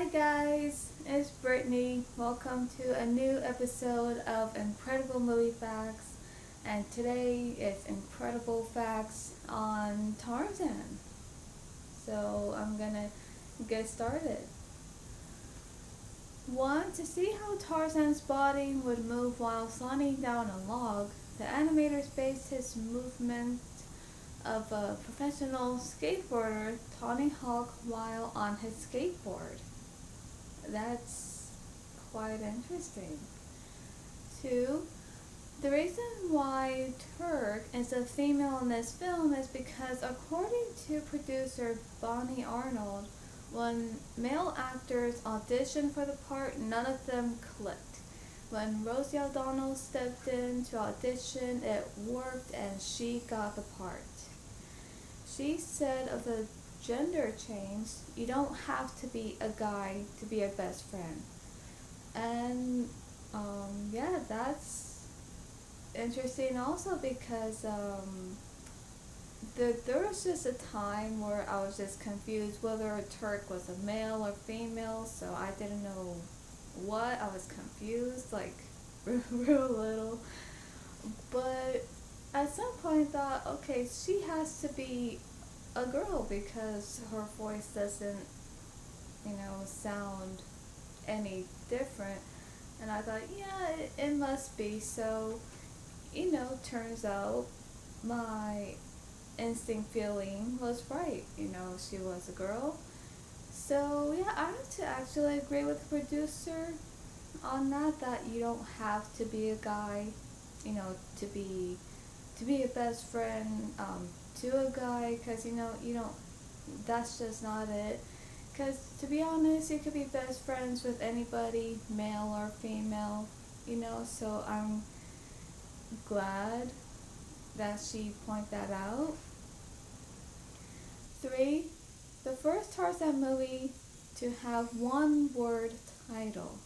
Hi guys, it's Brittany. Welcome to a new episode of Incredible Movie Facts. And today is Incredible Facts on Tarzan. So I'm gonna get started. One, to see how Tarzan's body would move while sliding down a log, the animators based his movement of a professional skateboarder, Tony Hawk, while on his skateboard. That's quite interesting. Two, the reason why Turk is a female in this film is because, according to producer Bonnie Arnold, when male actors auditioned for the part, none of them clicked. When Rosie ODonnell stepped in to audition, it worked and she got the part. She said of the gender change, you don't have to be a guy to be a best friend. And yeah, that's interesting also because there was just a time where I was just confused whether Turk was a male or female, so I didn't know what. I was confused, like real little. But at some point I thought, okay, she has to be a girl because her voice doesn't, sound any different. And I thought, yeah, it must be. So, turns out my instinct feeling was right. She was a girl. So, yeah, I have to actually agree with the producer on that you don't have to be a guy, to be a best friend to a guy, because you don't, that's just not it. Because to be honest, you could be best friends with anybody, male or female, so I'm glad that she pointed that out. Three, the first Tarzan movie to have one word title.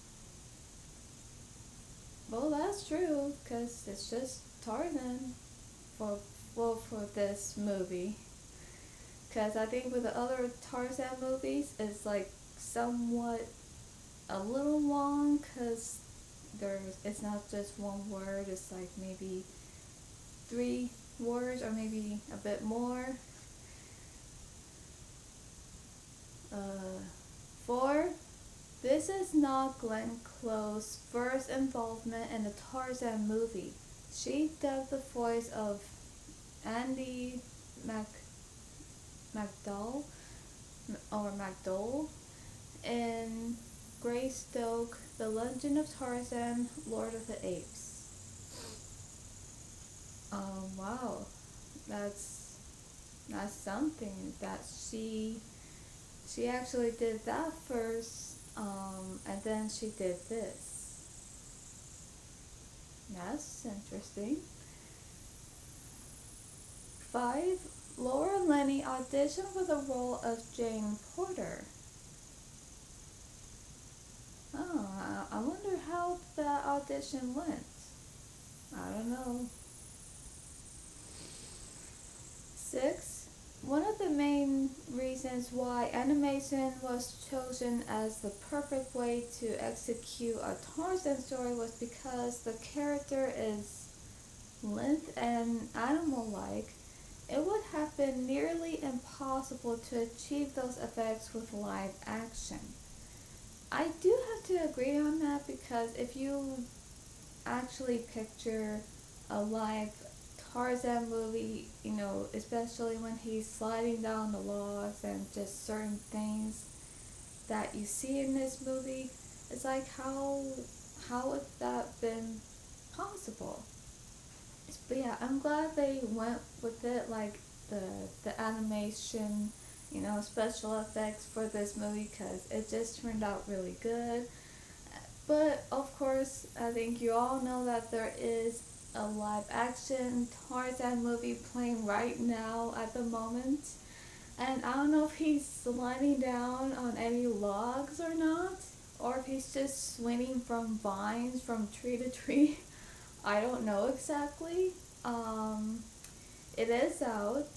Well, that's true, because it's just Tarzan for for this movie. Because I think with the other Tarzan movies, it's like somewhat a little long, because it's not just one word, it's like maybe 3 words or maybe a bit more. 4, this is not Glenn Close's first involvement in a Tarzan movie. She dubbed the voice of Andy McDowell in Greystoke, The Legend of Tarzan, Lord of the Apes. Wow, that's something that she actually did that first, and then she did this. That's interesting. 5, Laura Linney auditioned for the role of Jane Porter. Oh, I wonder how that audition went. I don't know. 6, one of the main reasons why animation was chosen as the perfect way to execute a Tarzan story was because the character is lithe and animal-like. It would have been nearly impossible to achieve those effects with live action. I do have to agree on that, because if you actually picture a live Tarzan movie, especially when he's sliding down the logs and just certain things that you see in this movie, it's like how would that been possible? But yeah, I'm glad they went with it, like the animation, special effects for this movie, because it just turned out really good. But of course, I think you all know that there is a live action Tarzan movie playing right now at the moment. And I don't know if he's sliding down on any logs or not, or if he's just swinging from vines from tree to tree. I don't know exactly. It is out,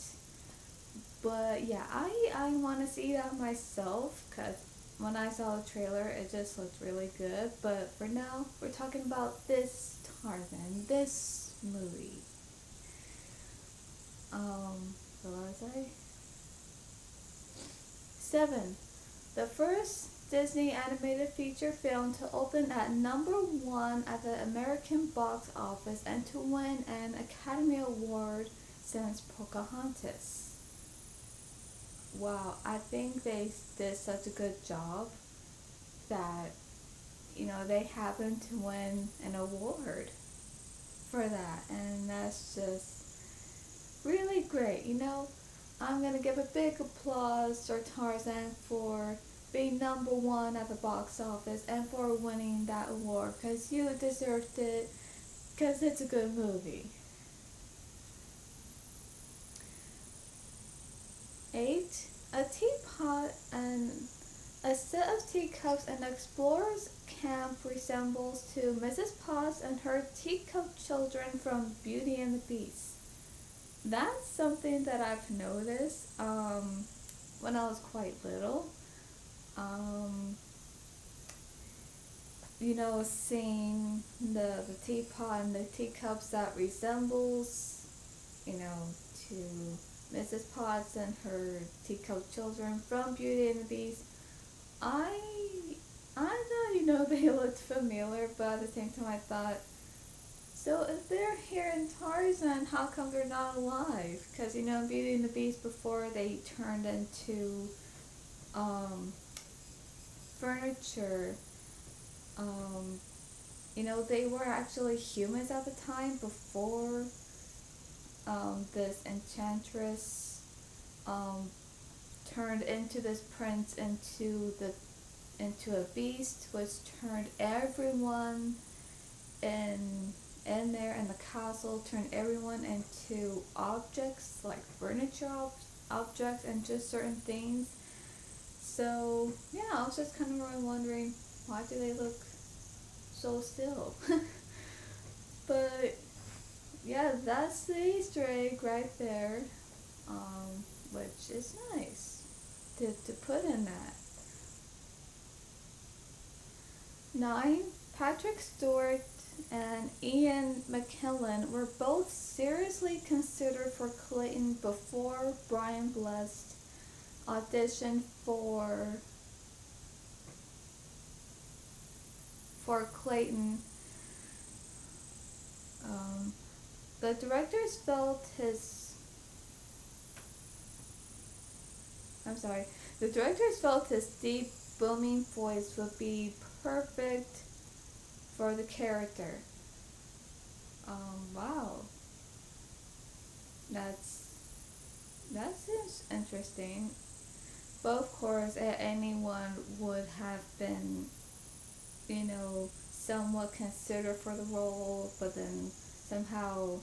but yeah, I want to see that myself, because when I saw the trailer, it just looked really good. But for now, we're talking about this Tarzan, this movie. What was I? 7. The first Disney animated feature film to open at number 1 at the American box office and to win an Academy Award since Pocahontas. Wow, I think they did such a good job that, they happened to win an award for that, and that's just really great. I'm gonna give a big applause for Tarzan for being number 1 at the box office and for winning that award, because you deserved it, because it's a good movie. 8. A teapot and a set of teacups and explorer's camp resembles to Mrs. Potts and her teacup children from Beauty and the Beast. That's something that I've noticed when I was quite little. Seeing the teapot and the teacups that resembles, to Mrs. Potts and her teacup children from Beauty and the Beast. I thought, they looked familiar, but at the same time I thought, so if they're here in Tarzan, how come they're not alive? Because, Beauty and the Beast, before they turned into furniture, they were actually humans at the time before this enchantress turned into this prince into a beast, which turned everyone in there in the castle, turned everyone into objects, like furniture objects and just certain things. So yeah, I was just kind of really wondering, why do they look so still? But yeah, that's the Easter egg right there, which is nice to put in that. 9. Patrick Stewart and Ian McKellen were both seriously considered for Clayton before Brian Blessed auditioned for Clayton. The directors felt his deep, booming voice would be perfect for the character. Wow. That seems interesting. But of course, anyone would have been, somewhat considered for the role, but then somehow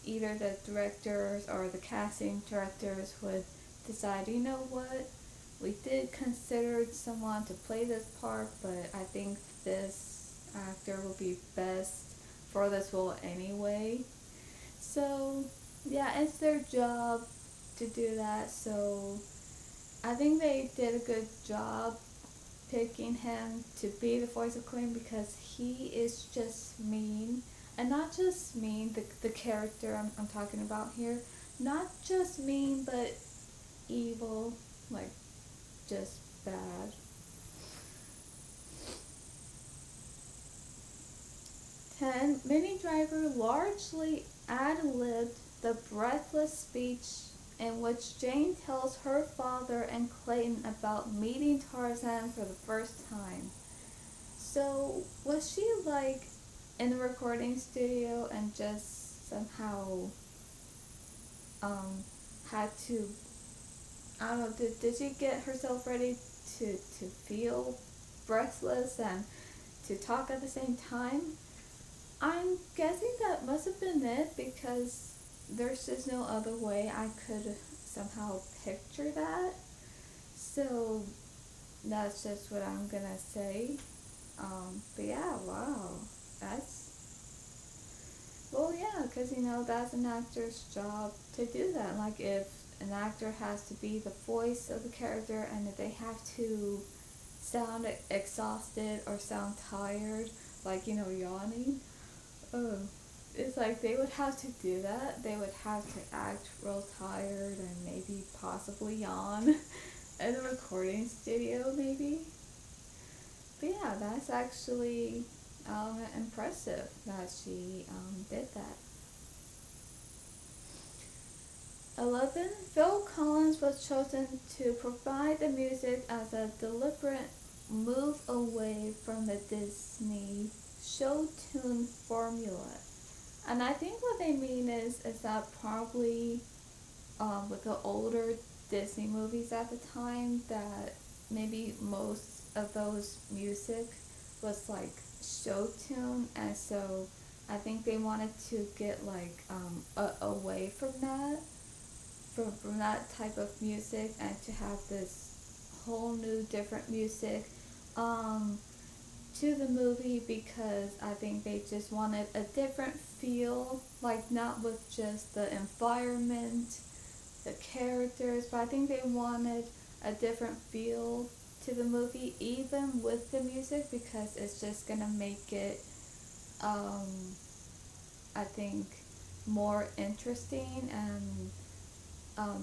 either the directors or the casting directors would decide, what, we did consider someone to play this part, but I think this actor will be best for this role anyway. So yeah, it's their job to do that, so I think they did a good job picking him to be the voice of Clayton, because he is just mean, and not just mean, the character I'm talking about here, not just mean, but evil, like just bad. 10. Minnie Driver largely ad-libbed the breathless speech in which Jane tells her father and Clayton about meeting Tarzan for the first time. So, was she like in the recording studio and just somehow had to, I don't know, did she get herself ready to feel breathless and to talk at the same time? I'm guessing that must have been it, because there's just no other way I could somehow picture that. So that's just what I'm gonna say. But yeah, wow, because that's an actor's job to do that. Like, if an actor has to be the voice of the character and if they have to sound exhausted or sound tired, like, yawning. Oh, it's like they would have to do that. They would have to act real tired and maybe possibly yawn in the recording studio, maybe. But yeah, that's actually impressive that she did that. 11. Phil Collins was chosen to provide the music as a deliberate move away from the Disney show tune formula. And I think what they mean is that probably with the older Disney movies at the time, that maybe most of those music was like show tune, and so I think they wanted to get like away from that, from that type of music, and to have this whole new different music um, to the movie, because I think they just wanted a different feel, like not with just the environment, the characters, but I think they wanted a different feel to the movie, even with the music, because it's just gonna make it, um, I think, more interesting, and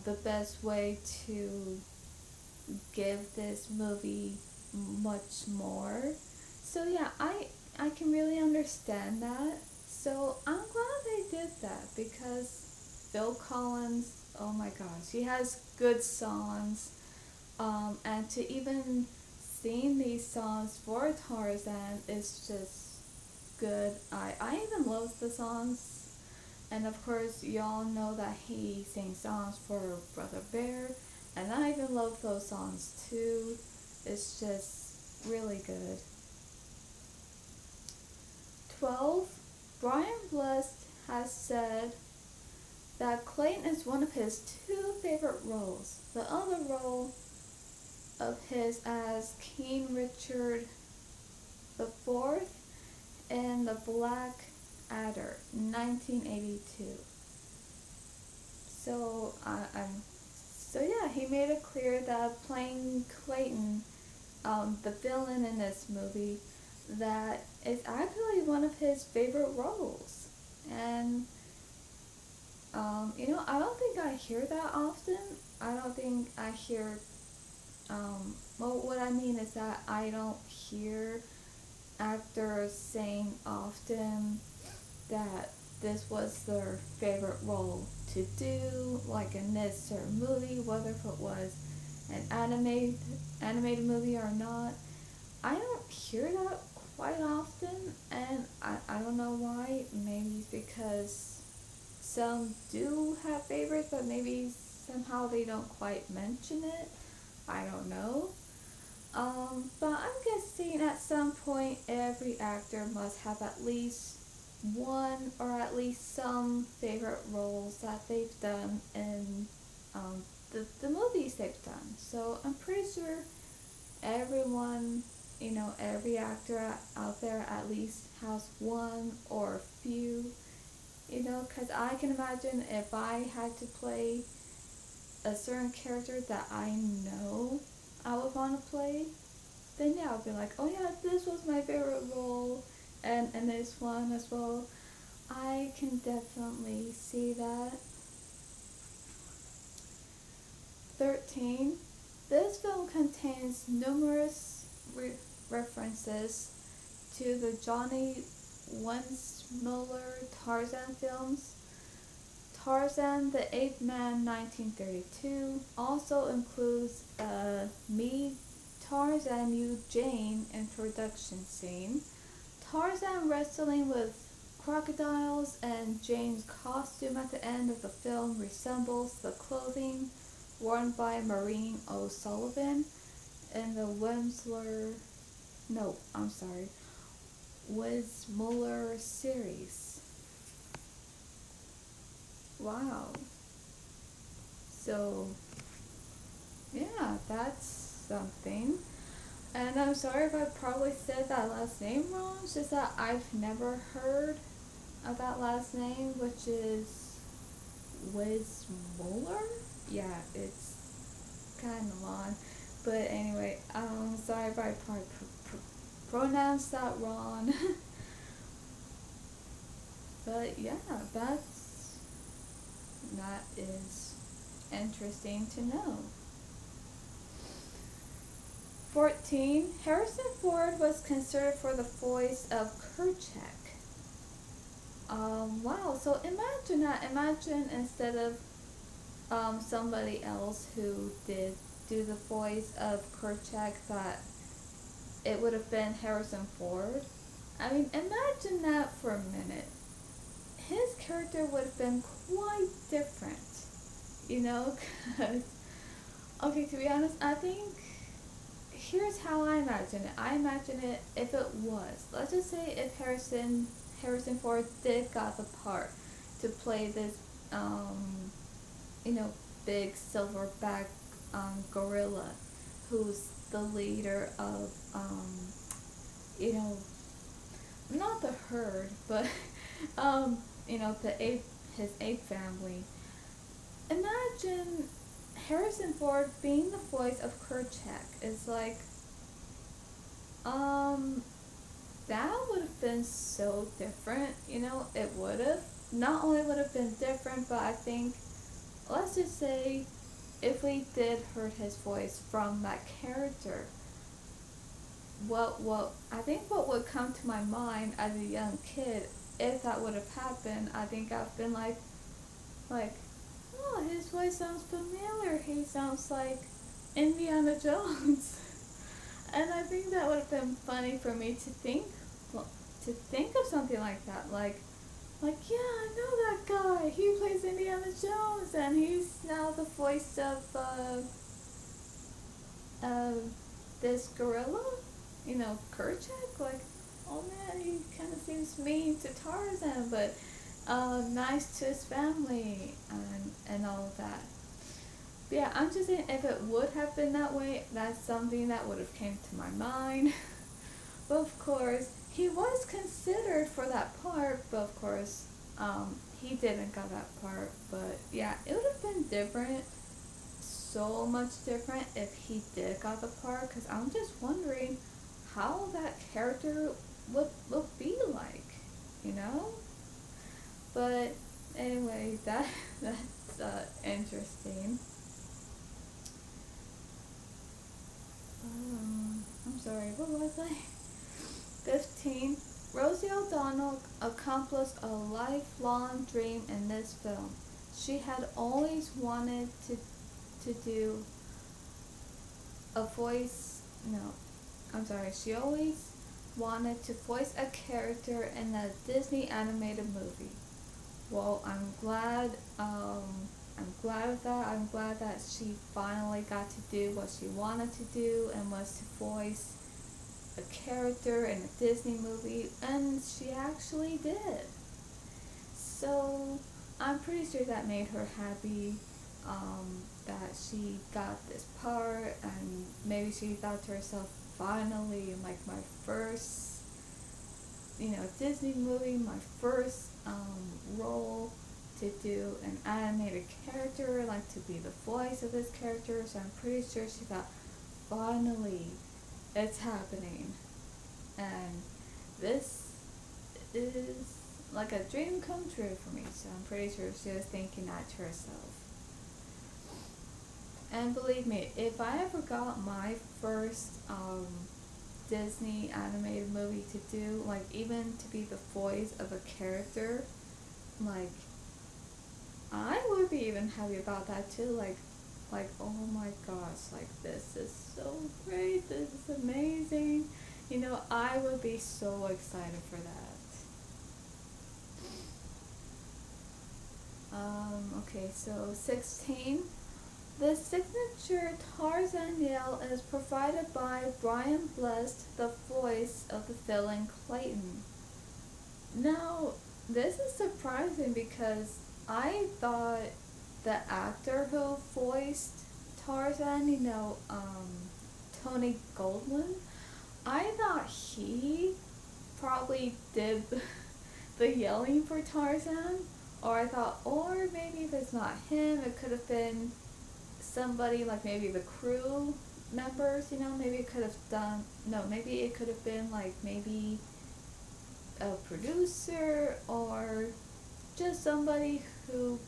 the best way to give this movie much more. So yeah, I can really understand that. So I'm glad they did that, because Phil Collins, oh my gosh, he has good songs. And to even sing these songs for Tarzan is just good. I even love the songs. And of course, y'all know that he sings songs for Brother Bear. And I even love those songs too. It's just really good. 12. Brian Blessed has said that Clayton is one of his two favorite roles. The other role of his as King Richard IV in The Black Adder, 1982. So so yeah, he made it clear that playing Clayton, the villain in this movie, that is actually one of his favorite roles. And I don't think I hear that often. I don't think I hear. Well, what I mean is that I don't hear actors saying often that this was their favorite role to do, like in this certain movie, whether if it was an animated movie or not. I don't hear that quite often, and I don't know why. Maybe it's because some do have favorites, but maybe somehow they don't quite mention it. I don't know. But I'm guessing at some point every actor must have at least one or at least some favorite roles that they've done in the movies they've done. So I'm pretty sure everyone, every actor out there at least has one or a few, because I can imagine if I had to play a certain character that I know I would want to play, then yeah, I'll be like, oh yeah, this was my favorite role, and this one as well. I can definitely see that. 13. This film contains numerous references to the Johnny Weissmuller Tarzan films. Tarzan the Ape Man 1932 also includes a Me Tarzan You Jane introduction scene. Tarzan wrestling with crocodiles, and Jane's costume at the end of the film resembles the clothing worn by Maureen O'Sullivan in the Weissmuller series. Wow. So, yeah, that's something. And I'm sorry if I probably said that last name wrong. It's just that I've never heard of that last name, which is Weissmuller. Yeah, it's kind of long. But anyway, sorry if I probably pronounced that wrong. But yeah, that is interesting to know. 14. Harrison Ford was considered for the voice of Kerchak. Wow, so imagine that. Imagine instead of somebody else who did do the voice of Kerchak, that it would have been Harrison Ford. I mean, imagine that for a minute. His character would have been quite different, you know? Because, okay, to be honest, I think here's how I imagine it. I imagine it if it was. Let's just say if Harrison Ford did got the part to play this, you know, big silverback gorilla, who's the leader of, you know, not the herd, but you know, his ape family. Imagine Harrison Ford being the voice of Kerchak. Is like, um, that would have been so different. You know, it would have. Not only would have been different, but I think, let's just say, if we did heard his voice from that character, what I think what would come to my mind as a young kid, if that would have happened, I think I've been like, oh, his voice sounds familiar. He sounds like Indiana Jones. And I think that would have been funny for me to think, well, to think of something like that. Yeah, I know that guy. He plays Indiana Jones, and he's now the voice of uh, this gorilla. You know, Kerchak. Like, oh man, he kind of seems mean to Tarzan, but nice to his family and all of that. But yeah, I'm just saying if it would have been that way, that's something that would have came to my mind. But of course, he was considered for that part, but of course, he didn't got that part. But yeah, it would have been different, so much different if he did got the part, because I'm just wondering how that character would be like, you know? But anyway, that's interesting. I'm sorry, what was I? 15. Rosie O'Donnell accomplished a lifelong dream in this film. She had always wanted to do a voice, no, I'm sorry, she always wanted to voice a character in a Disney animated movie. Well, I'm glad of that. I'm glad that she finally got to do what she wanted to do, and was to voice a character in a Disney movie, and she actually did. So I'm pretty sure that made her happy, that she got this part, and maybe she thought to herself, finally, like my first, you know, Disney movie, my first role to do an animated character, like to be the voice of this character. So I'm pretty sure she thought, finally, it's happening, and this is like a dream come true for me. So I'm pretty sure she was thinking that to herself. And believe me, if I ever got my first Disney animated movie to do, like even to be the voice of a character, like I would be even happy about that too. Like oh my gosh, like this is so great, this is amazing. You know, I would be so excited for that. Okay, so 16. The signature Tarzan yell is provided by Brian Blessed, the voice of the villain Clayton. Now, this is surprising because I thought the actor who voiced Tarzan, you know, Tony Goldwyn, I thought he probably did the yelling for Tarzan, or I thought, or maybe if it's not him, it could have been somebody like maybe the crew, members, maybe it could have done, no, maybe it could have been like maybe a producer or just somebody who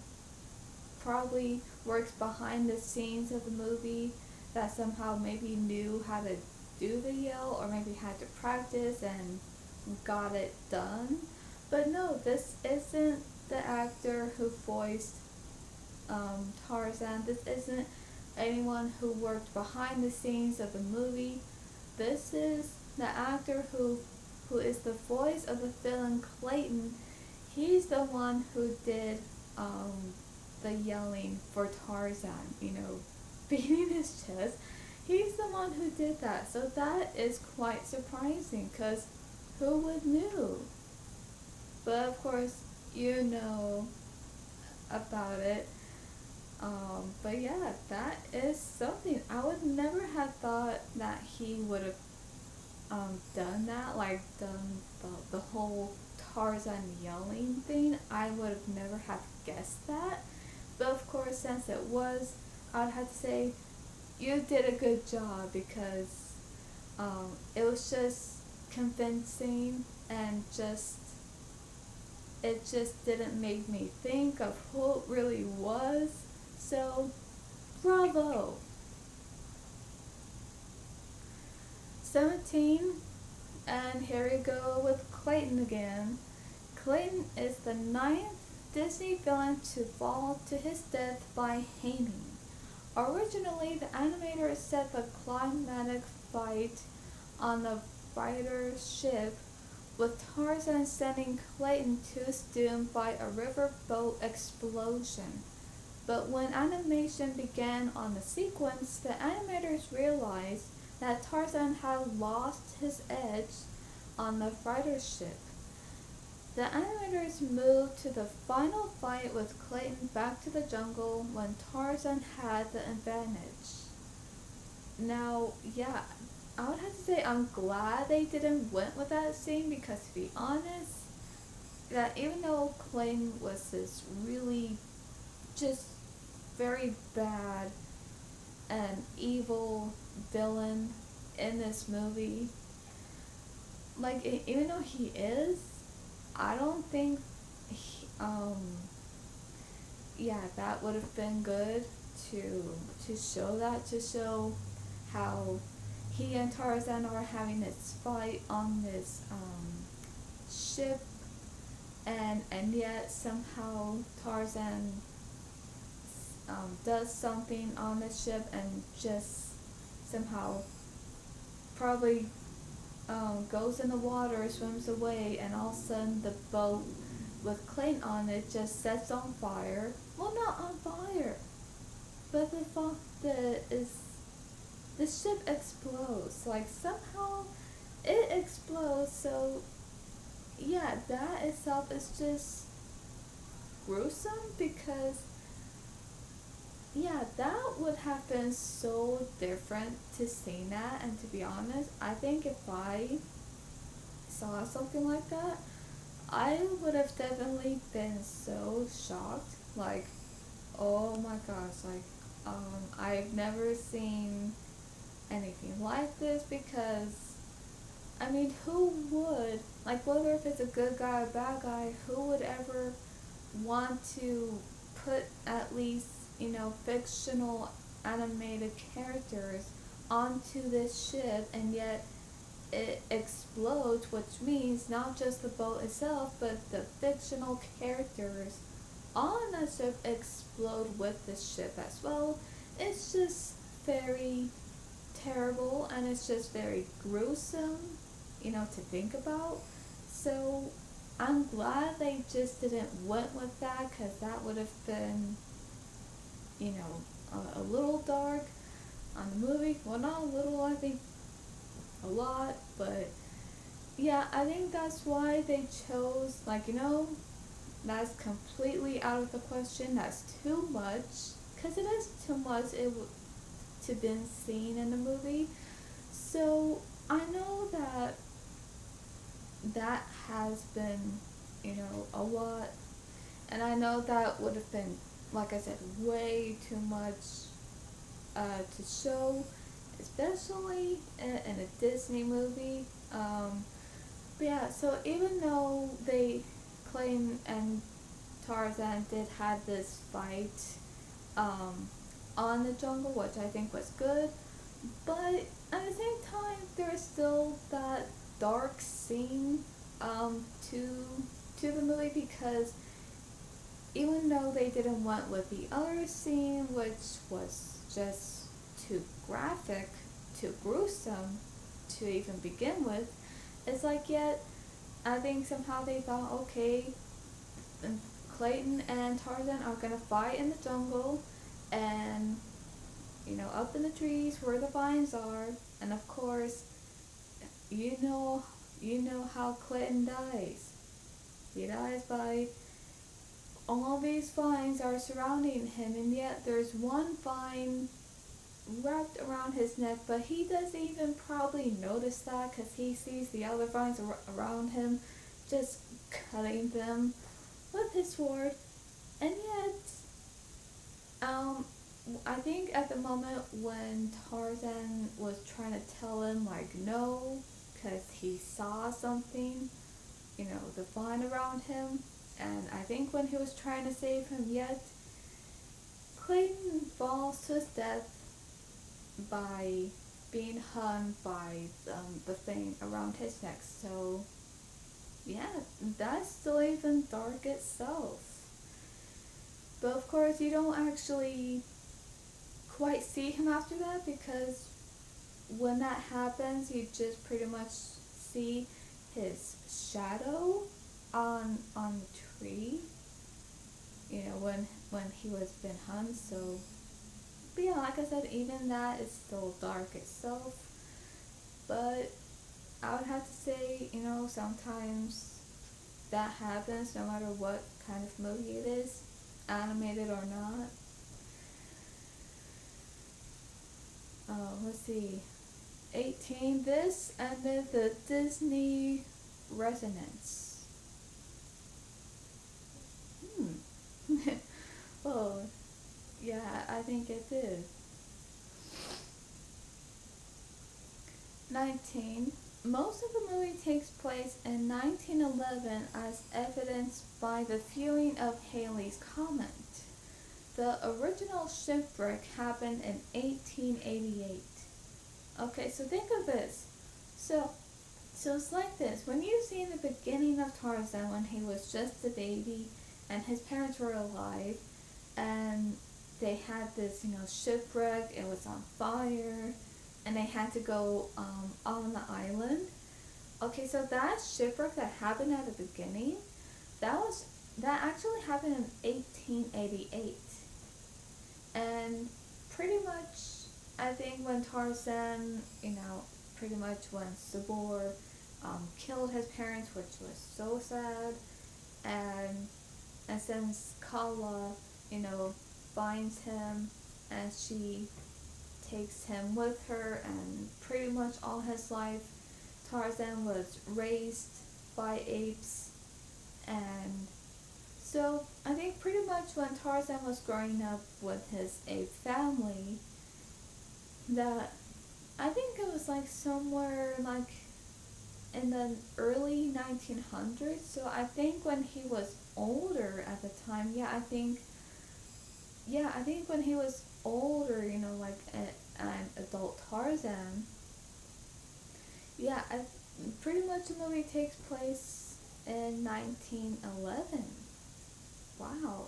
probably works behind the scenes of the movie that somehow maybe knew how to do the yell or maybe had to practice and got it done. But no, this isn't the actor who voiced Tarzan. This isn't anyone who worked behind the scenes of the movie. This is the actor who is the voice of the villain Clayton. He's the one who did the yelling for Tarzan, beating his chest. He's the one who did that. So that is quite surprising because who would knew? But of course, you know about it. But yeah, that is something. I would never have thought that he would have done that, like done the whole Tarzan yelling thing. I would have never have guessed that. But of course, since it was, I would have to say you did a good job because it was just convincing and it just didn't make me think of who it really was. So, bravo. 17, and here we go with Clayton again. Clayton is the 9th Disney villain to fall to his death by hanging. Originally, the animator set the climatic fight on the fighter's ship, with Tarzan sending Clayton to his doom by a riverboat explosion. But when animation began on the sequence, the animators realized that Tarzan had lost his edge on the fighter's ship. The animators moved to the final fight with Clayton back to the jungle when Tarzan had the advantage. Now, yeah, I would have to say I'm glad they didn't went with that scene because to be honest, that even though Clayton was this really just very bad and evil villain in this movie, like even though he is, I don't think yeah, that would have been good to show that, to show how he and Tarzan are having this fight on this ship, and yet somehow Tarzan does something on the ship and just somehow probably goes in the water, swims away, and all of a sudden the boat with Clayton on it just sets on fire. Well, not on fire, but the ship explodes. Like somehow it explodes. So yeah, that itself is just gruesome because yeah, that would have been so different to see that. And to be honest, I think if I saw something like that, I would have definitely been so shocked. Like, oh my gosh, like, I've never seen anything like this because, I mean, who would, like, whether if it's a good guy or bad guy, who would ever want to put at least, fictional animated characters onto this ship and yet it explodes, which means not just the boat itself, but the fictional characters on the ship explode with the ship as well. It's just very terrible and it's just very gruesome, to think about. So I'm glad they just didn't went with that because that would have been, a little dark on the movie. Well, not a little, I think a lot, but yeah, I think that's why they chose, like, that's completely out of the question. That's too much, because it is too much to been seen in the movie. So I know that has been, a lot, and I know that would have been, like I said, way too much to show, especially in a Disney movie. But yeah, so even though Clayton and Tarzan did have this fight um, on the jungle, which I think was good, but at the same time, there is still that dark scene um, to to the movie because even though they didn't went with the other scene, which was just too graphic, too gruesome to even begin with, it's like yet I think somehow they thought, okay, Clayton and Tarzan are gonna fight in the jungle, and up in the trees where the vines are, and of course, you know, you know how Clayton dies. He dies by all these vines are surrounding him, and yet there's one vine wrapped around his neck, but he doesn't even probably notice that because he sees the other vines around him, just cutting them with his sword. And yet, um, I think at the moment when Tarzan was trying to tell him like no, because he saw something, the vine around him, and I think when he was trying to save him, yet Clayton falls to his death by being hung by the thing around his neck. So yeah, that's still even dark itself. But of course, you don't actually quite see him after that because when that happens, you just pretty much see his shadow on the tree. When he was been hung. So, but yeah, like I said, even that is still dark itself. But I would have to say, sometimes that happens no matter what kind of movie it is, animated or not. Let's see. 18. This and then the Disney resonance. Well, yeah, I think it is. 19. Most of the movie takes place in 1911 as evidenced by the viewing of Halley's Comet. The original shipwreck happened in 1888. Okay, so think of this. So it's like this. When you see the beginning of Tarzan when he was just a baby and his parents were alive and they had this, shipwreck, it was on fire, and they had to go on the island. Okay, so that shipwreck that happened at the beginning, that actually happened in 1888. And pretty much, I think when Tarzan, pretty much when Sabor killed his parents, which was so sad, and since Kala, finds him, and she takes him with her, and pretty much all his life, Tarzan was raised by apes, and so I think pretty much when Tarzan was growing up with his ape family, that I think it was like somewhere like in the early 1900s. So I think when he was older at the time, I think when he was older, like an adult Tarzan, pretty much the movie takes place in 1911. Wow.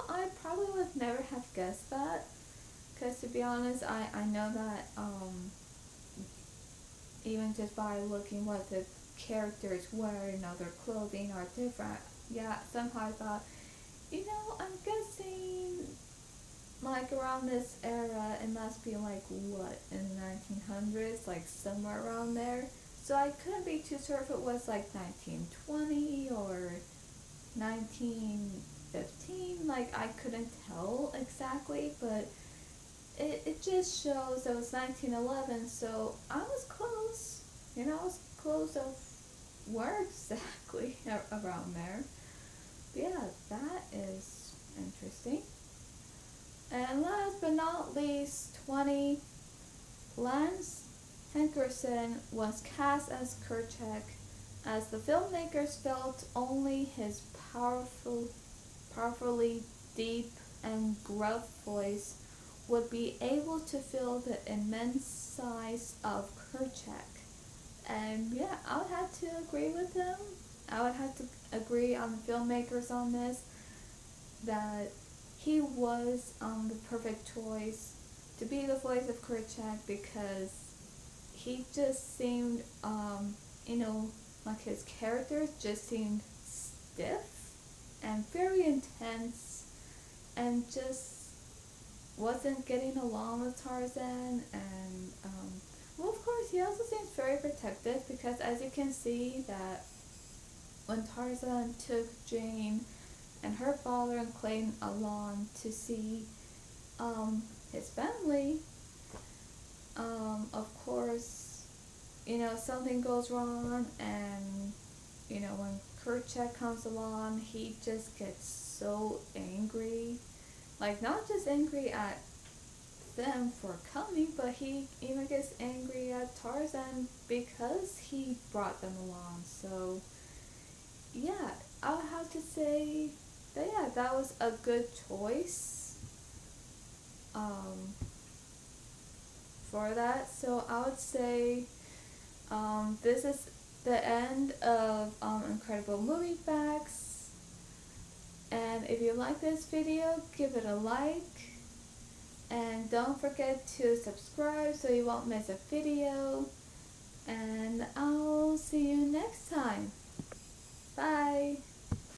I probably would never have guessed that, because to be honest, I know that even just by looking what the characters wear, their clothing are different. Yeah, somehow I thought, I'm guessing like around this era, it must be like what, in the 1900s, like somewhere around there. So I couldn't be too sure if it was like 1920 or 1915, like I couldn't tell exactly, but it just shows that it was 1911, so I was close. I was close of where exactly around there. But yeah, that is interesting. And last but not least, 20, Lance Henriksen was cast as Kerchak, as the filmmakers felt only his powerfully deep and gruff voice would be able to fill the immense size of Kerchak. And yeah, I would have to agree with him. I would have to agree on the filmmakers on this, that he was the perfect choice to be the voice of Kerchak, because he just seemed, like his character just seemed stiff and very intense, and just wasn't getting along with Tarzan. And well, of course, he also seems very protective, because as you can see that when Tarzan took Jane and her father and Clayton along to see his family, of course, something goes wrong, and when Kerchak comes along, he just gets so angry. Like, not just angry at them for coming, but he even gets angry at Tarzan because he brought them along. So yeah, I would have to say that yeah, that was a good choice for that. So I would say this is the end of Incredible Movie Facts. And if you like this video, give it a like. And don't forget to subscribe so you won't miss a video. And I'll see you next time. Bye.